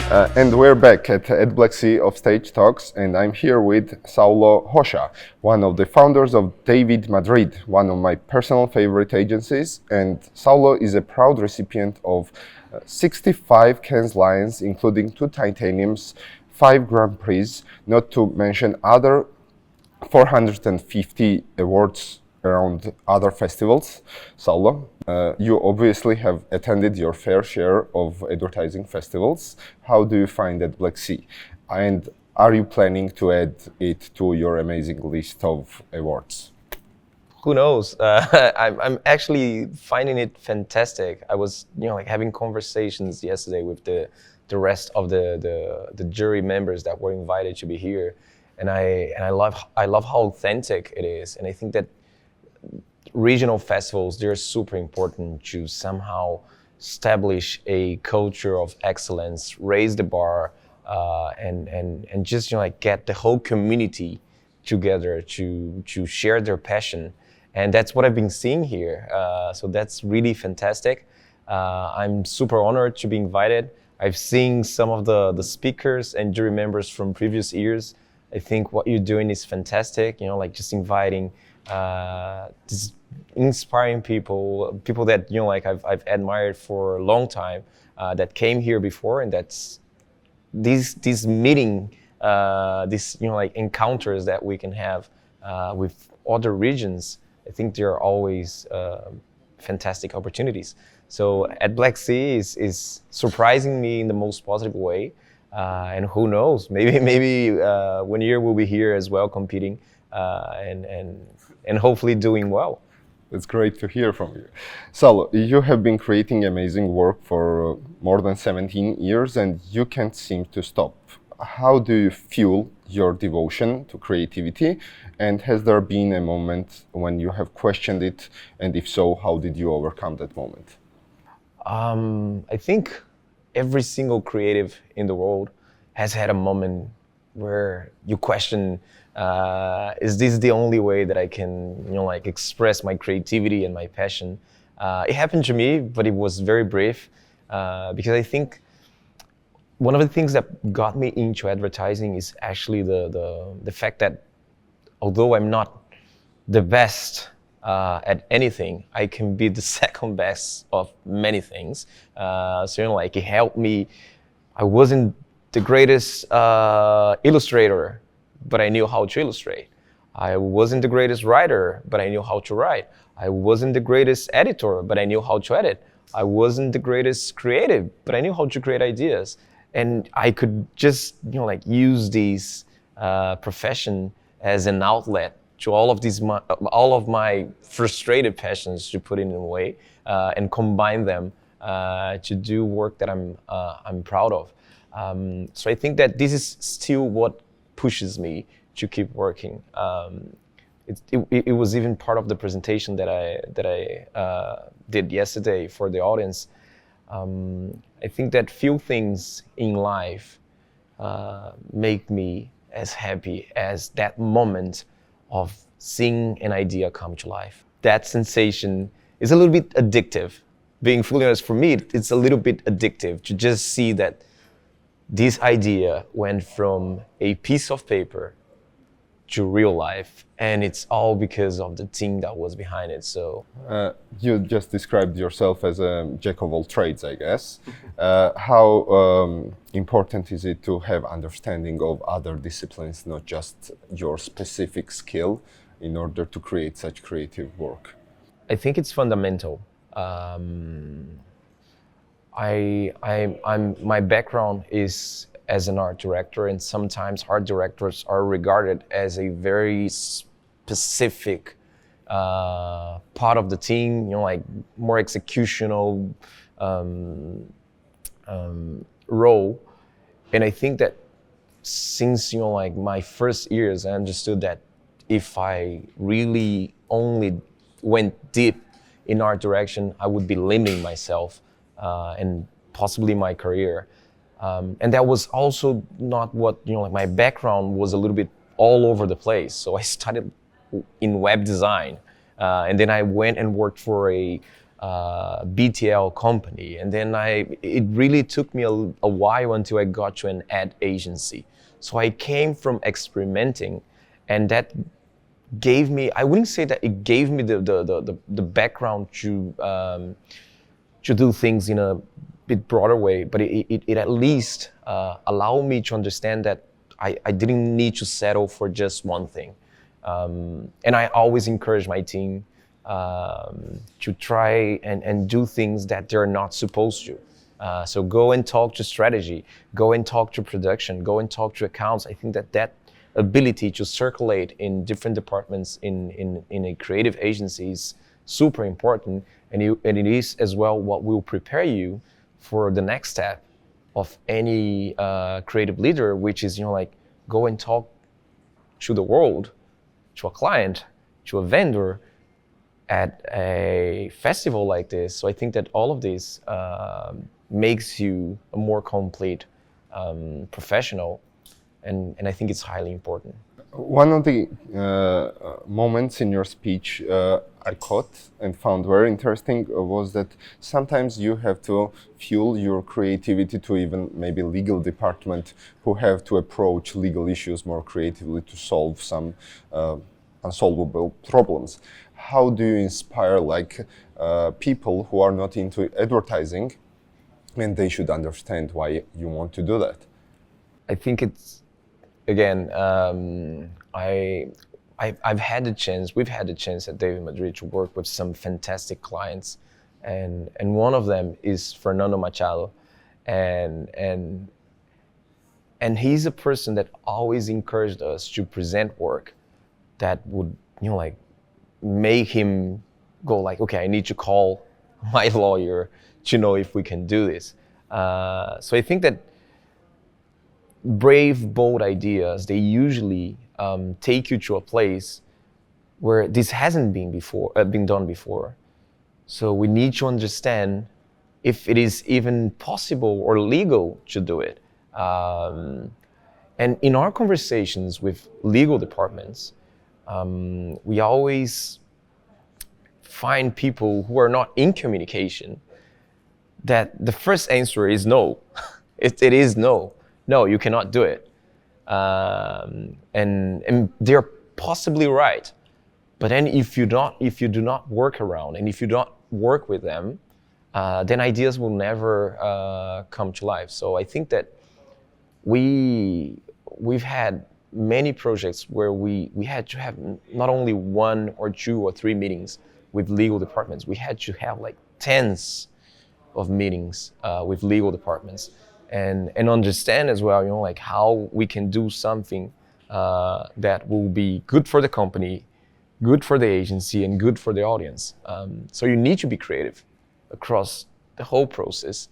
And we're back at Black Sea Offstage Talks, and I'm here with Saulo Rocha, one of the founders of David Madrid, one of my personal favorite agencies. And Saulo is a proud recipient of 65 Cannes Lions, including 2 Titaniums, 5 Grand Prix, not to mention other 450 awards around other festivals. Saulo, you obviously have attended your fair share of advertising festivals. How do you find at Black Sea? And are you planning to add it to your amazing list of awards? Who knows? I'm actually finding it fantastic. I was, having conversations yesterday with the rest of the jury members that were invited to be here, and I love how authentic it is, and I think that regional festivals, they're super important to somehow establish a culture of excellence, raise the bar, and just get the whole community together to share their passion. And that's what I've been seeing here. So that's really fantastic. I'm super honored to be invited. I've seen some of the speakers and jury members from previous years. I think what you're doing is fantastic, just inviting just inspiring people that I've admired for a long time, that came here before, and that's these meeting, these encounters that we can have with other regions. I think they are always fantastic opportunities. So at Black Sea is surprising me in the most positive way, and who knows, maybe 1 year we'll be here as well competing, and hopefully doing well. It's great to hear from you. Saulo, you have been creating amazing work for more than 17 years and you can't seem to stop. How do you fuel your devotion to creativity? And has there been a moment when you have questioned it? And if so, how did you overcome that moment? I think every single creative in the world has had a moment where you question, is this the only way that I can, express my creativity and my passion? It happened to me, but it was very brief, because I think one of the things that got me into advertising is actually the fact that although I'm not the best at anything, I can be the second best of many things. So it helped me. I wasn't the greatest illustrator, but I knew how to illustrate. I wasn't the greatest writer, but I knew how to write. I wasn't the greatest editor, but I knew how to edit. I wasn't the greatest creative, but I knew how to create ideas. And I could just, use this profession as an outlet to all of my frustrated passions, to put it in a way, and combine them to do work that I'm proud of. So I think that this is still what pushes me to keep working. It was even part of the presentation that I did yesterday for the audience. I think that few things in life make me as happy as that moment of seeing an idea come to life. That sensation is a little bit addictive. Being fully honest, for me, it's a little bit addictive to just see that this idea went from a piece of paper to real life, and it's all because of the team that was behind it. So you just described yourself as a jack of all trades, I guess. How important is it to have understanding of other disciplines, not just your specific skill, in order to create such creative work? I think it's fundamental. My background is as an art director, and sometimes art directors are regarded as a very specific part of the team, more executional role. And I think that since my first years, I understood that if I really only went deep in art direction, I would be limiting myself and possibly my career. And that was also not what, my background was a little bit all over the place. So I started in web design, and then I went and worked for a BTL company, and then it really took me a while until I got to an ad agency. So I came from experimenting, and that gave me, I wouldn't say that it gave me the background to do things in a bit broader way, but it at least allowed me to understand that I didn't need to settle for just one thing. And I always encourage my team to try and do things that they're not supposed to. So go and talk to strategy, go and talk to production, go and talk to accounts. I think that ability to circulate in different departments in a creative agency is super important, and it is as well what will prepare you for the next step of any creative leader, which is, like, go and talk to the world, to a client, to a vendor at a festival like this. So I think that all of this makes you a more complete professional, and I think it's highly important. One of the moments in your speech I caught and found very interesting was that sometimes you have to fuel your creativity to even maybe legal department who have to approach legal issues more creatively to solve some unsolvable problems. How do you inspire people who are not into advertising, and they should understand why you want to do that? I think it's, again, we've had the chance at David Madrid to work with some fantastic clients, and one of them is Fernando Machado, and he's a person that always encouraged us to present work that would, make him go like, okay, I need to call my lawyer to know if we can do this. So I think that brave, bold ideas, they usually take you to a place where this hasn't been done before. So we need to understand if it is even possible or legal to do it. And in our conversations with legal departments, we always find people who are not in communication that the first answer is no. It is no. No, you cannot do it. And they're possibly right. But then if you do not work around, and if you don't work with them, then ideas will never come to life. So I think that we've had many projects where we had to have not only 1 or 2 or 3 meetings with legal departments. We had to have like tens of meetings with legal departments, and understand as well, like how we can do something that will be good for the company, good for the agency, and good for the audience. So you need to be creative across the whole process.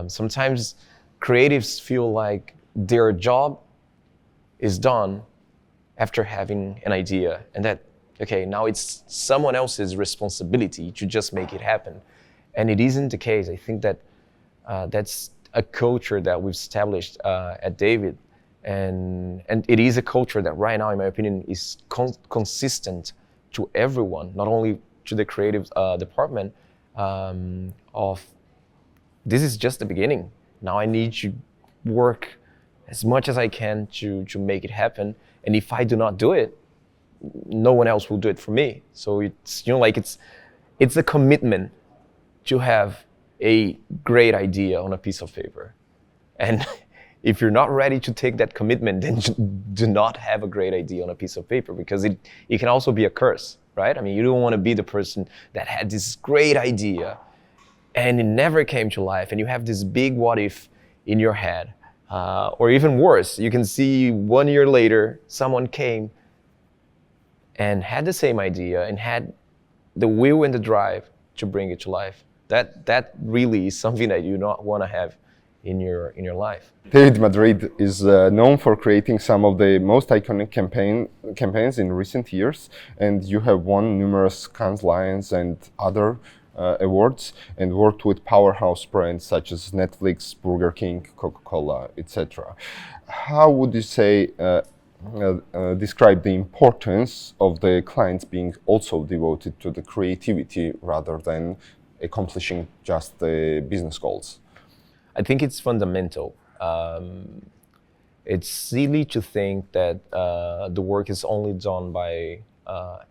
Sometimes creatives feel like their job is done after having an idea, and that, okay, now it's someone else's responsibility to just make it happen. And it isn't the case. I think that that's a culture that we've established at David, and it is a culture that right now, in my opinion, is consistent to everyone, not only to the creative department, of this is just the beginning. Now I need to work as much as I can to make it happen, and if I do not do it, no one else will do it for me. So it's, it's a commitment to have a great idea on a piece of paper. And if you're not ready to take that commitment, then do not have a great idea on a piece of paper, because it can also be a curse, right? I mean, you don't want to be the person that had this great idea and it never came to life, and you have this big what if in your head. Or even worse, you can see 1 year later, someone came and had the same idea and had the will and the drive to bring it to life. That really is something that you do not want to have in your life. David Madrid is known for creating some of the most iconic campaigns in recent years, and you have won numerous Cannes Lions and other awards, and worked with powerhouse brands such as Netflix, Burger King, Coca-Cola, etc. How would you say describe the importance of the clients being also devoted to the creativity rather than accomplishing just the business goals? I think it's fundamental. It's silly to think that the work is only done by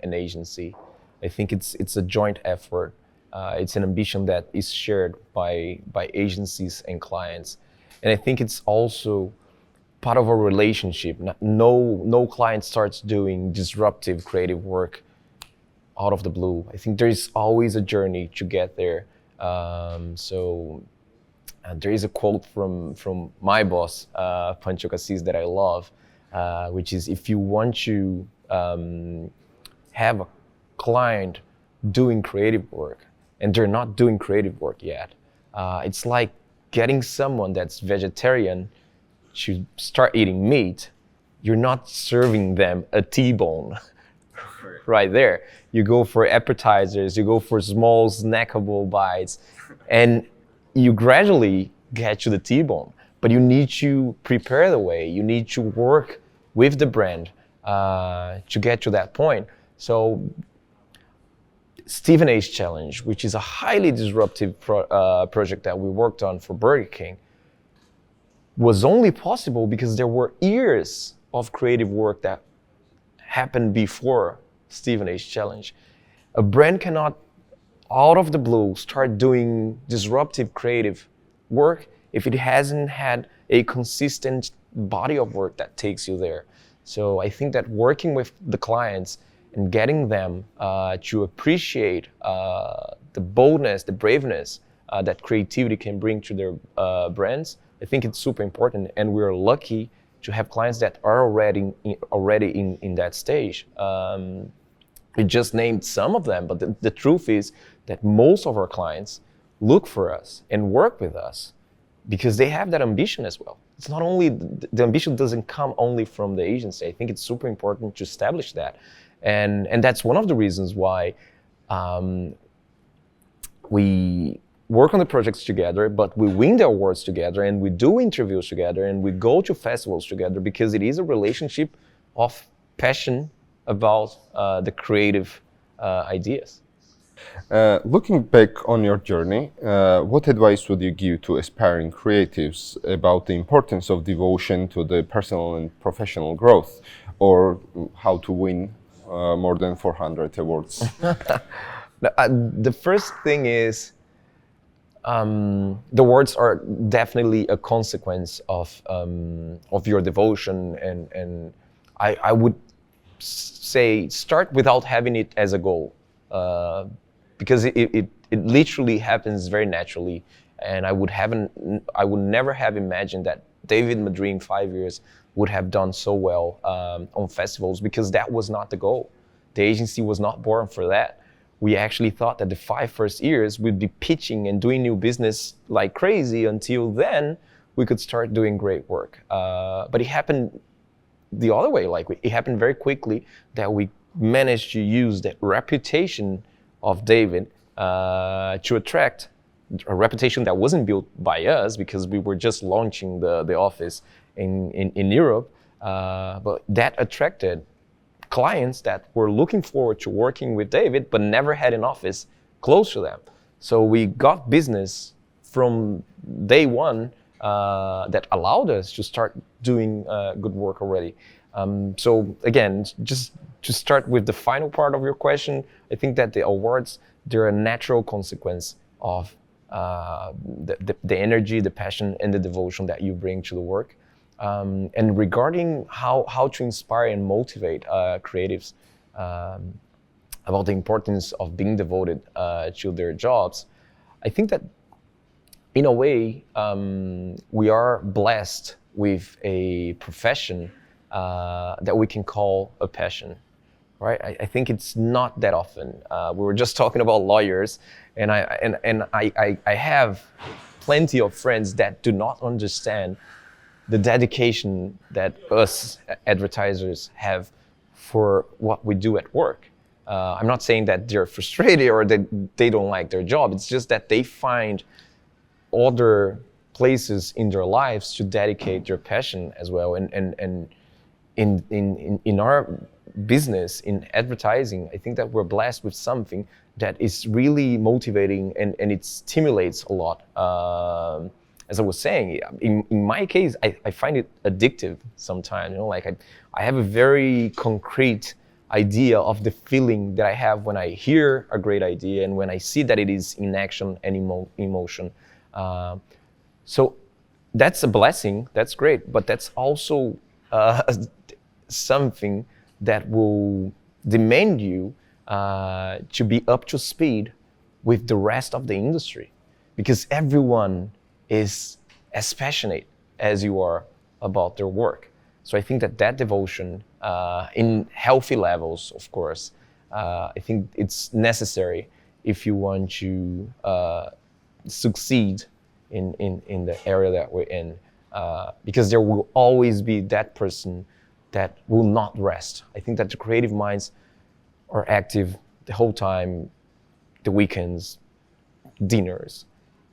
an agency. I think it's a joint effort. It's an ambition that is shared by agencies and clients, and I think it's also part of a relationship. No client starts doing disruptive creative work out of the blue. I think there is always a journey to get there. There is a quote from my boss, Pancho Cassis, that I love, which is, if you want to have a client doing creative work and they're not doing creative work yet, it's like getting someone that's vegetarian to start eating meat. You're not serving them a T-bone right there. You go for appetizers, you go for small snackable bites, and you gradually get to the T-bone, but you need to prepare the way. You need to work with the brand to get to that point. So Stephen A's Challenge, which is a highly disruptive project that we worked on for Burger King, was only possible because there were years of creative work that happened before Stephen A's Challenge. A brand cannot, out of the blue, start doing disruptive creative work if it hasn't had a consistent body of work that takes you there. So I think that working with the clients and getting them to appreciate the boldness, the braveness that creativity can bring to their brands, I think it's super important, and we're lucky to have clients that are already in that stage. We just named some of them, but the truth is that most of our clients look for us and work with us because they have that ambition as well. It's not only, the ambition doesn't come only from the agency. I think it's super important to establish that. And that's one of the reasons why we work on the projects together, but we win the awards together, and we do interviews together, and we go to festivals together, because it is a relationship of passion about the creative ideas. Looking back on your journey, what advice would you give to aspiring creatives about the importance of devotion to the personal and professional growth, or how to win more than 400 awards? The first thing is, the words are definitely a consequence of your devotion, and I would say start without having it as a goal, because it literally happens very naturally, and I would never have imagined that David Madrid in 5 years would have done so well on festivals, because that was not the goal. The agency was not born for that. We actually thought that the 5 first years we'd be pitching and doing new business like crazy. Until then, we could start doing great work. But it happened the other way. It happened very quickly that we managed to use that reputation of David to attract a reputation that wasn't built by us, because we were just launching the office in Europe. But that attracted clients that were looking forward to working with David, but never had an office close to them. So we got business from day one that allowed us to start doing good work already. So again, just to start with the final part of your question, I think that the awards, they're a natural consequence of the energy, the passion, and the devotion that you bring to the work. And regarding how to inspire and motivate creatives about the importance of being devoted to their jobs, I think that in a way we are blessed with a profession that we can call a passion, right? I think it's not that often. We were just talking about lawyers, and I have plenty of friends that do not understand the dedication that us advertisers have for what we do at work. I'm not saying that they're frustrated or that they don't like their job. It's just that they find other places in their lives to dedicate their passion as well. And in our business, in advertising, I think that we're blessed with something that is really motivating and it stimulates a lot. As I was saying, in my case, I find it addictive sometimes. You know, like I have a very concrete idea of the feeling that I have when I hear a great idea and when I see that it is in action and emotion. So that's a blessing. That's great, but that's also something that will demand you to be up to speed with the rest of the industry, because everyone is as passionate as you are about their work. So I think that devotion, in healthy levels, of course, I think it's necessary if you want to succeed in the area that we're in, because there will always be that person that will not rest. I think that the creative minds are active the whole time, the weekends, dinners.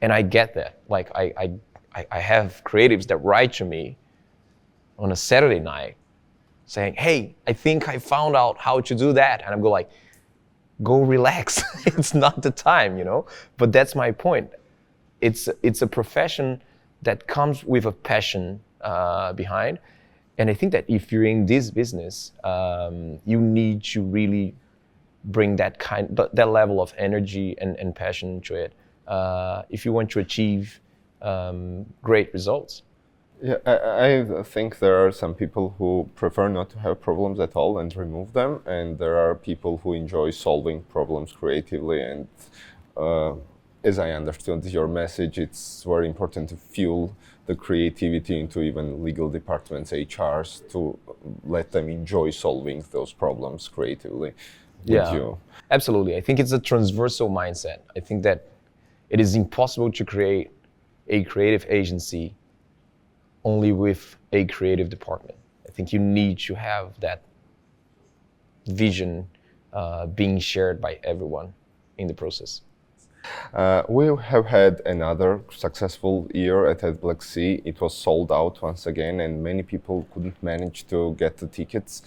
And I get that. Like I have creatives that write to me on a Saturday night saying, hey, I think I found out how to do that. And I'm go like, go relax. It's not the time, you know? But that's my point. It's a profession that comes with a passion behind. And I think that if you're in this business, you need to really bring that level of energy and passion to it if you want to achieve great results. Yeah, I think there are some people who prefer not to have problems at all and remove them, and there are people who enjoy solving problems creatively. And as I understood your message, it's very important to fuel the creativity into even legal departments, HRs, to let them enjoy solving those problems creatively. Yeah, absolutely. I think it's a transversal mindset. I think that it is impossible to create a creative agency only with a creative department. I think you need to have that vision being shared by everyone in the process. We have had another successful year at Black Sea. It was sold out once again, and many people couldn't manage to get the tickets.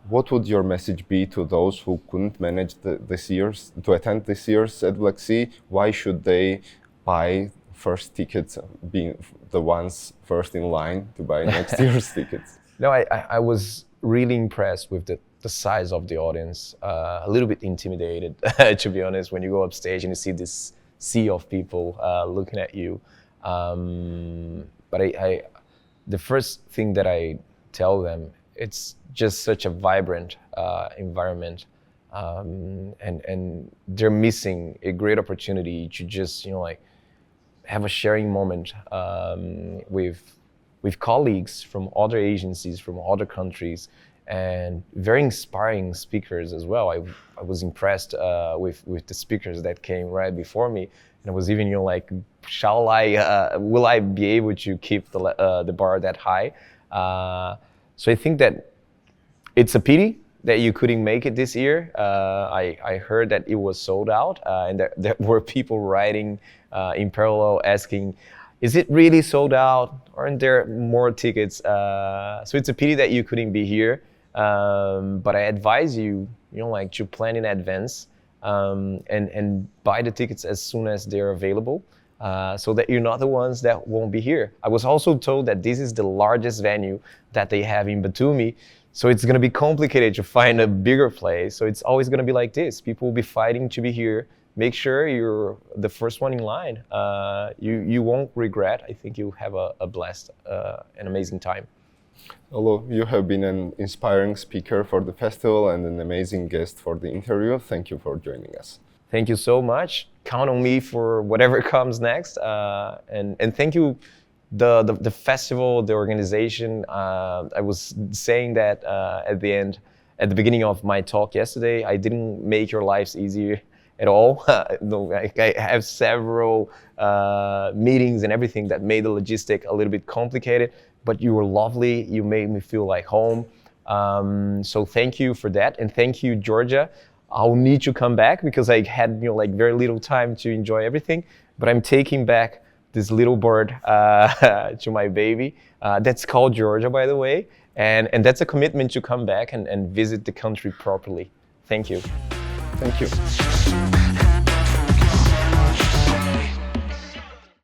What would your message be to those who couldn't manage to attend this year's at Black Sea? Why should they buy first tickets, being the ones first in line to buy next year's tickets? No, I was really impressed with the size of the audience, a little bit intimidated, to be honest, when you go upstage and you see this sea of people looking at you. But the first thing that I tell them, it's just such a vibrant environment, and they're missing a great opportunity to just, you know, like have a sharing moment with colleagues from other agencies, from other countries, and very inspiring speakers as well. I was impressed with the speakers that came right before me, and I was even, you know, like, will I be able to keep the bar that high? So I think that it's a pity that you couldn't make it this year. I heard that it was sold out, and there were people writing in parallel asking, is it really sold out? Aren't there more tickets? So it's a pity that you couldn't be here. But I advise you, you know, like, to plan in advance and buy the tickets as soon as they're available, so that you're not the ones that won't be here. I was also told that this is the largest venue that they have in Batumi, so it's going to be complicated to find a bigger place. So it's always going to be like this. People will be fighting to be here. Make sure you're the first one in line. You won't regret. I think you'll have a blessed and amazing time. Saulo, you have been an inspiring speaker for the festival and an amazing guest for the interview. Thank you for joining us. Thank you so much. Count on me for whatever comes next. And thank you, the festival, the organization. I was saying that at the beginning of my talk yesterday, I didn't make your lives easier at all. No, I have several meetings and everything that made the logistic a little bit complicated, but you were lovely. You made me feel like home. So thank you for that. And thank you, Georgia. I'll need to come back because I had, you know, like, very little time to enjoy everything, but I'm taking back this little bird to my baby. That's called Georgia, by the way. And that's a commitment to come back and visit the country properly. Thank you. Thank you.